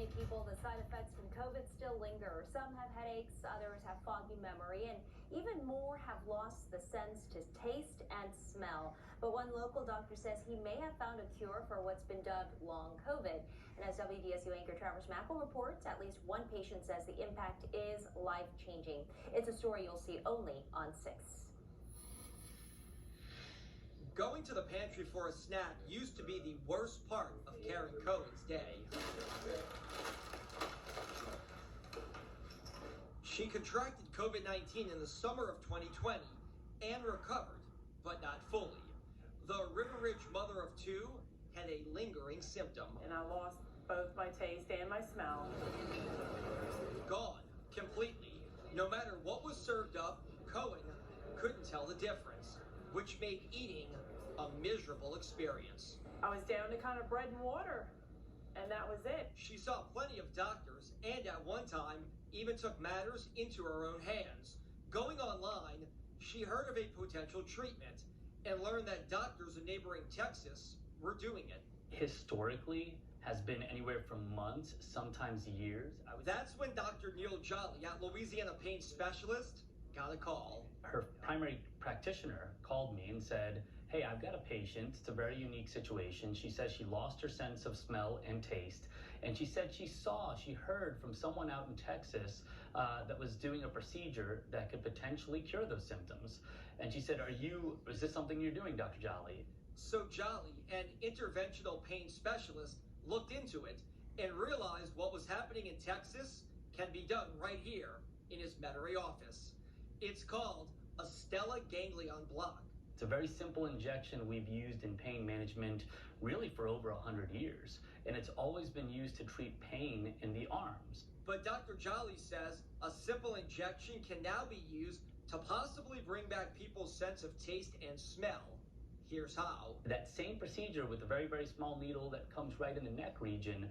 many people, the side effects from COVID still linger. Some have headaches, others have foggy memory, and even more have lost the sense to taste and smell. But one local doctor says he may have found a cure for what's been dubbed long COVID. And as WDSU anchor Travers Mackel reports, at least one patient says the impact is life-changing. It's a story you'll see only on 6. Going to the pantry for a snack used to be the worst part of Karen Cohen's day. She contracted COVID-19 in the summer of 2020 and recovered, but not fully. The River Ridge mother of 2 had a lingering symptom. And I lost both my taste and my smell. Gone completely. No matter what was served up, Cohen couldn't tell the difference, which made eating a miserable experience. I was down to kind of bread and water, and that was it. She saw plenty of doctors and at one time even took matters into her own hands. Going online, she heard of a potential treatment and learned that doctors in neighboring Texas were doing it. Historically has been anywhere from months, sometimes years. That's when Dr. Neil Jolly at Louisiana Pain Specialists got a call. Her primary practitioner called me and said, hey, I've got a patient. It's a very unique situation. She says she lost her sense of smell and taste. And she said she heard from someone out in Texas that was doing a procedure that could potentially cure those symptoms. And she said, is this something you're doing, Dr. Jolly? So Jolly, an interventional pain specialist, looked into it and realized what was happening in Texas can be done right here in his Metairie office. It's called a stellate ganglion block. It's a very simple injection we've used in pain management really for over 100 years, and it's always been used to treat pain in the arms. But Dr. Jolly says a simple injection can now be used to possibly bring back people's sense of taste and smell. Here's how. That same procedure with a very, very small needle that comes right in the neck region,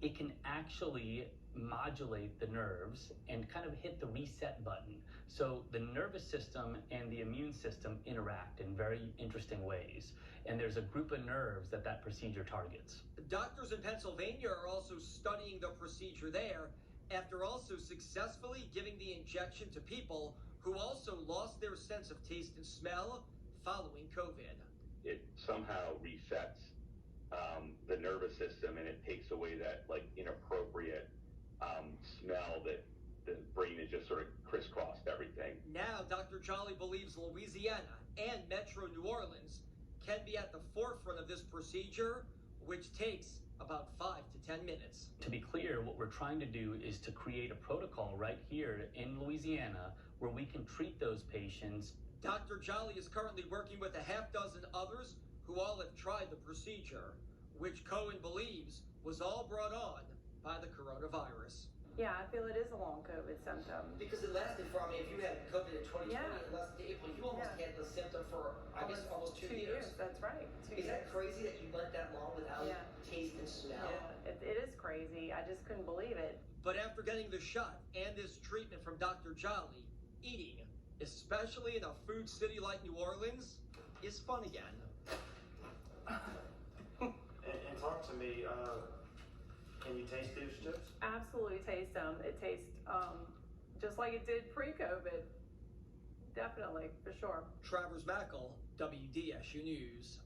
it can actually modulate the nerves and kind of hit the reset button. So the nervous system and the immune system interact in very interesting ways. And there's a group of nerves that procedure targets. Doctors in Pennsylvania are also studying the procedure there after also successfully giving the injection to people who also lost their sense of taste and smell following COVID. It somehow resets the nervous system, and it takes away that inappropriate smell that the brain has just sort of crisscrossed everything. Now, Dr. Jolly believes Louisiana and Metro New Orleans can be at the forefront of this procedure, which takes about 5 to 10 minutes. To be clear, what we're trying to do is to create a protocol right here in Louisiana where we can treat those patients. Dr. Jolly is currently working with a half dozen others who all have tried the procedure, which Cohen believes was all brought on by the coronavirus. Yeah, I feel it is a long COVID symptom. Because it lasted for, if you had COVID in 2020, it lasted to April, you almost had the symptom for, almost 2 years. That's right. Is that crazy that you went that long without taste and smell? Yeah, it is crazy. I just couldn't believe it. But after getting the shot and this treatment from Dr. Jolly, eating, especially in a food city like New Orleans, is fun again. And talk to me, can you taste these chips? Absolutely taste them. It tastes just like it did pre-COVID. Definitely, for sure. Travers Mackel, WDSU News.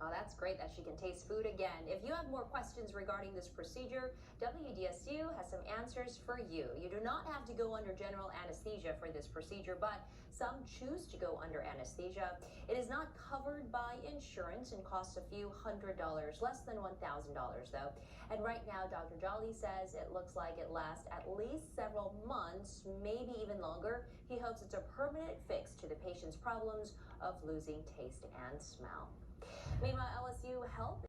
Oh, that's great that she can taste food again. If you have more questions regarding this procedure, WDSU has some answers for you. You do not have to go under general anesthesia for this procedure, but some choose to go under anesthesia. It is not covered by insurance and costs a few $100, less than $1,000 though. And right now, Dr. Jolly says it looks like it lasts at least several months, maybe even longer. He hopes it's a permanent fix to the patient's problems of losing taste and smell. Meanwhile, LSU Health